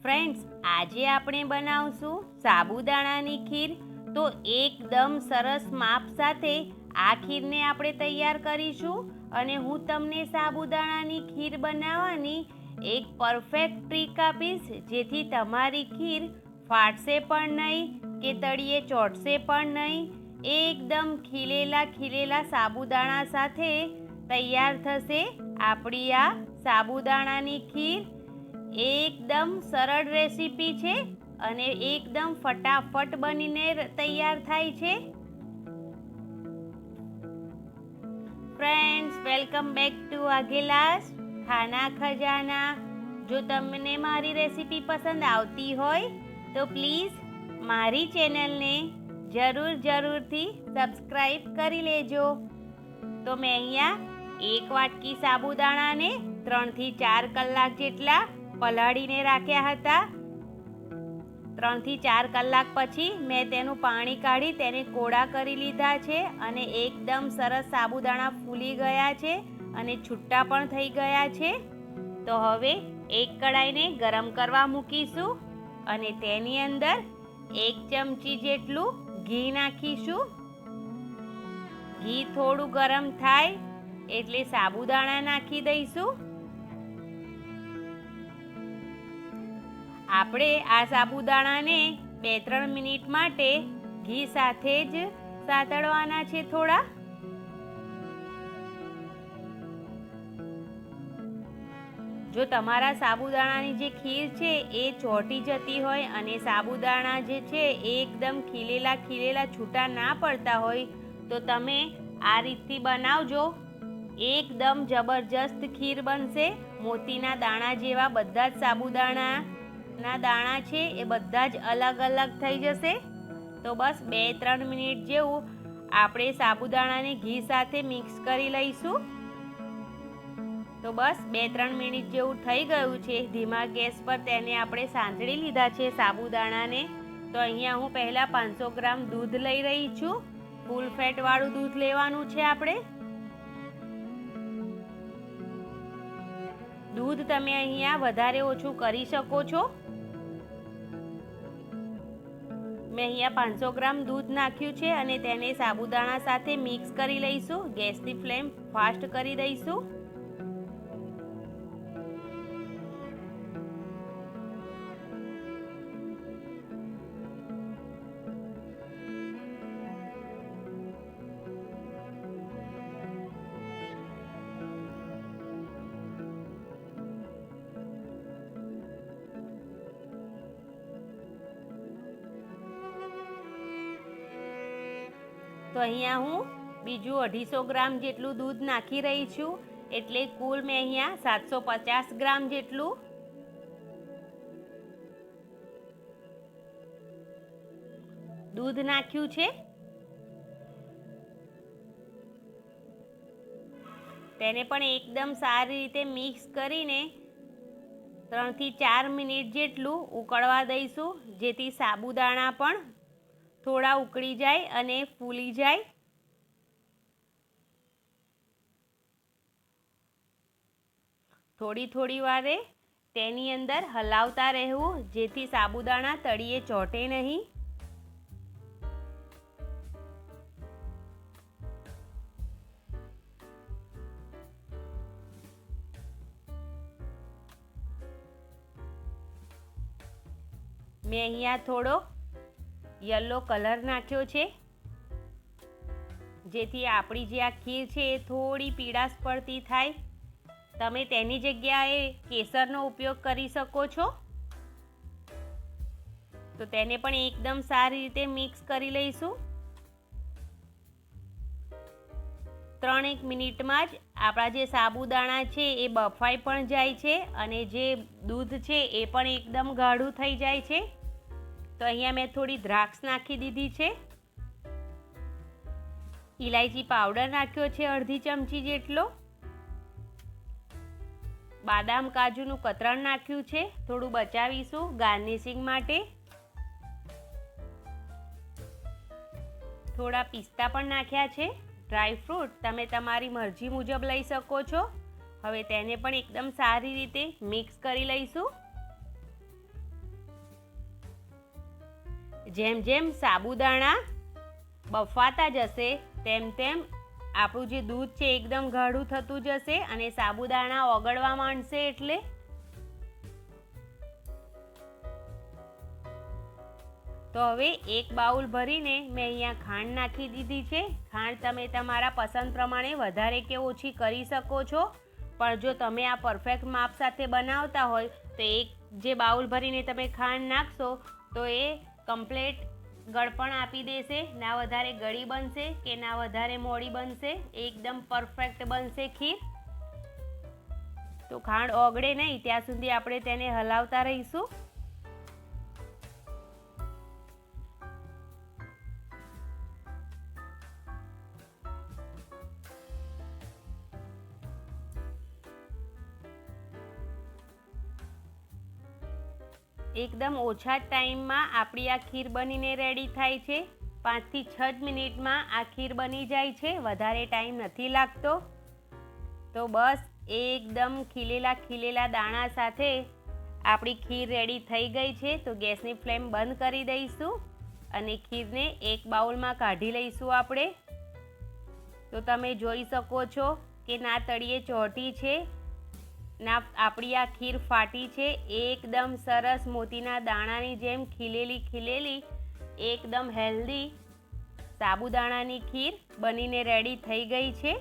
Friends, આજે આપણે બનાવશું સાબુદાણાની ખીર. તો એકદમ સરસ માપ સાથે આ ખીરને આપણે તૈયાર કરીશું અને હું તમને સાબુદાણાની ખીર બનાવવાની એક પરફેક્ટ ટ્રીક આપીશ, જેથી તમારી ખીર ફાટશે પણ નહીં કે તળિયે ચોંટશે પણ નહીં. એકદમ ખીલેલા સાબુદાણા સાથે તૈયાર થશે આપણી આ સાબુદાણાની ખીર. એકદમ સરળ રેસીપી છે અને એકદમ ફટાફટ બનીને તૈયાર થાય છે. Friends, welcome back to Vaghela's ખાના ખજાના. જો તમને મારી રેસીપી પસંદ આવતી હોય તો પ્લીઝ મારી ચેનલને જરૂરથી સબસ્ક્રાઈબ કરી લેજો. તો મેં અહીંયા એક વાટકી સાબુદાણાને 3 થી 4 કલાક જેટલા પલાળીને રાખ્યા હતા. 3 થી 4 કલાક પછી મેં તેનું પાણી કાઢી તેને કોરા કરી લીધા છે અને એકદમ સરસ સાબુદાણા ફૂલી ગયા છે અને છૂટા પણ થઈ ગયા છે. તો હવે એક કડાઈને ગરમ કરવા મૂકીશું અને તેની અંદર 1 ચમચી જેટલું ઘી નાખીશું. ઘી થોડું ગરમ થાય એટલે સાબુદાણા નાખી દઈશું. આપણે આ સાબુદાણાને 2-3 મિનિટ માટે ઘી સાથે જ સાતળવાના છે. થોડા જો તમારા સાબુદાણાની જે ખીર છે એ ચોંટી જતી હોય અને સાબુદાણા જે છે એ એકદમ ખીલેલા છૂટા ના પડતા હોય તો તમે આ રીતથી બનાવજો. એકદમ જબરજસ્ત ખીર બનશે. મોતીના દાણા જેવા બધા જ સાબુદાણાના દાણા છે એ બધા જ અલગ થઈ જશે. તો બસ 2-3 મિનિટ જેવું આપણે સાબુદાણાને ઘી સાથે મિક્સ કરી લઈશું. તો બસ 2-3 મિનિટ જેવું થઈ ગયું છે. ધીમા ગેસ પર તેને આપણે સાંતળી લીધા છે સાબુદાણાને. તો અહીંયા હું પહેલાં 500 ગ્રામ દૂધ લઈ રહી છું. ફૂલ ફેટ વાળું દૂધ લેવાનું છે આપણે. દૂધ તમે અહીંયા વધારે ઓછું કરી શકો છો. મેં અહીંયા 500 ગ્રામ દૂધ નાખ્યું છે અને તેને સાબુદાણા સાથે મિક્સ કરી લઈશું. ગેસની ફ્લેમ ફાસ્ટ કરી દઈશું. તો અહીંયા હું બીજું 250 ગ્રામ જેટલું દૂધ નાખી રહી છું. એટલે કુલ મેં અહીંયા 750 ગ્રામ જેટલું દૂધ નાખ્યું છે. તેને પણ એકદમ સારી રીતે મિક્સ કરીને 3 થી 4 મિનિટ જેટલું ઉકળવા દઈશું, જેથી સાબુદાણા પણ થોડા ઉકળી જાય અને ફૂલી જાય. થોડી વારે તેની અંદર હલાવતા રહેવું, જેથી સાબુદાણા તળિયે ચોંટે નહીં. મેં અહીંયા થોડો યલો કલર નાખ્યો છે, જેથી આપણી જે આ ખીર છે એ થોડી પીળાશ પડતી થાય. તમે તેની જગ્યાએ કેસરનો ઉપયોગ કરી શકો છો. તો તેને પણ એકદમ સારી રીતે મિક્સ કરી લઈશું. 3-1 મિનિટમાં જ આપણા જે સાબુદાણા છે એ બફાઈ પણ જાય છે અને જે દૂધ છે એ પણ એકદમ ગાઢું થઈ જાય છે. તો અહીંયા મેં થોડી દ્રાક્ષ નાખી દીધી છે. ઇલાયચી પાવડર નાખ્યો છે 1/2 ચમચી જેટલો. બાદામ કાજુનું કતરણ નાખ્યું છે, થોડું બચાવીશું ગાર્નિશિંગ માટે. થોડા પિસ્તા પણ નાખ્યા છે. ડ્રાય ફ્રૂટ તમે તમારી મરજી મુજબ લઈ શકો છો. હવે તેને પણ એકદમ સારી રીતે મિક્સ કરી લઈશું. જેમ જેમ સાબુદાણા બફાતા જશે તેમ તેમ આપણું જે દૂધ છે એકદમ ગાઢું થતું જશે અને સાબુદાણા ઓગળવા માંડશે. એટલે તો હવે એક બાઉલ ભરીને મેં અહીંયા ખાંડ નાખી દીધી છે. ખાંડ તમે તમારા પસંદ પ્રમાણે વધારે કે ઓછી કરી શકો છો, પણ જો તમે આ પરફેક્ટ માપ સાથે બનાવતા હોય તો એક જે બાઉલ ભરીને તમે ખાંડ નાખશો તો એ કમ્પ્લેટ ગળપણ આપી દેશે. ના વધારે ગળી બનશે કે ના વધારે મોડી બનશે, એકદમ પરફેક્ટ બનશે ખીર. તો ખાંડ ઓગળે નહીં ત્યાં સુધી આપણે તેને હલાવતા રહીશું. એકદમ ઓછા ટાઈમમાં આપણી આ ખીર બનીને રેડી થાય છે. 5 થી 6 મિનિટમાં આ ખીર બની જાય છે, વધારે ટાઈમ નથી લાગતો. તો બસ એકદમ ખીલેલા દાણા સાથે આપણી ખીર રેડી થઈ ગઈ છે. તો ગેસની ફ્લેમ બંધ કરી દઈશું અને ખીરને એક બાઉલમાં કાઢી લઈશું આપણે. તો તમે જોઈ શકો છો કે ના તળિયે ચોંટી છે ના આપણી આ ખીર ફાટી છે. એકદમ સરસ મોતીના દાણાની જેમ ખીલેલી એકદમ હેલ્ધી સાબુદાણાની ખીર બનીને રેડી થઈ ગઈ છે.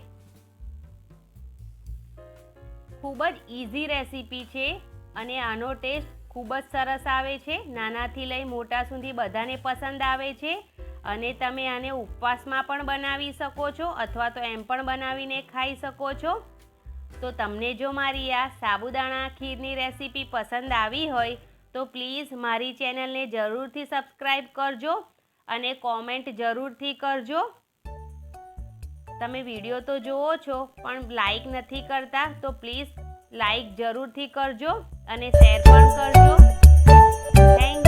ખૂબ જ ઇઝી રેસીપી છે અને આનો ટેસ્ટ ખૂબ જ સરસ આવે છે. નાનાથી લઈ મોટા સુધી બધાને પસંદ આવે છે અને તમે આને ઉપવાસમાં પણ બનાવી શકો છો અથવા તો એમ પણ બનાવીને ખાઈ શકો છો. તો તમને જો મારી આ સાબુદાણા ખીરની રેસીપી પસંદ આવી હોય તો પ્લીઝ મારી ચેનલને જરૂરથી સબસ્ક્રાઈબ કરજો અને કોમેન્ટ જરૂરથી કરજો. તમે વિડીયો તો જુઓ છો પણ લાઈક નથી કરતા, તો પ્લીઝ લાઈક જરૂરથી કરજો અને શેર પણ કરજો. થેન્ક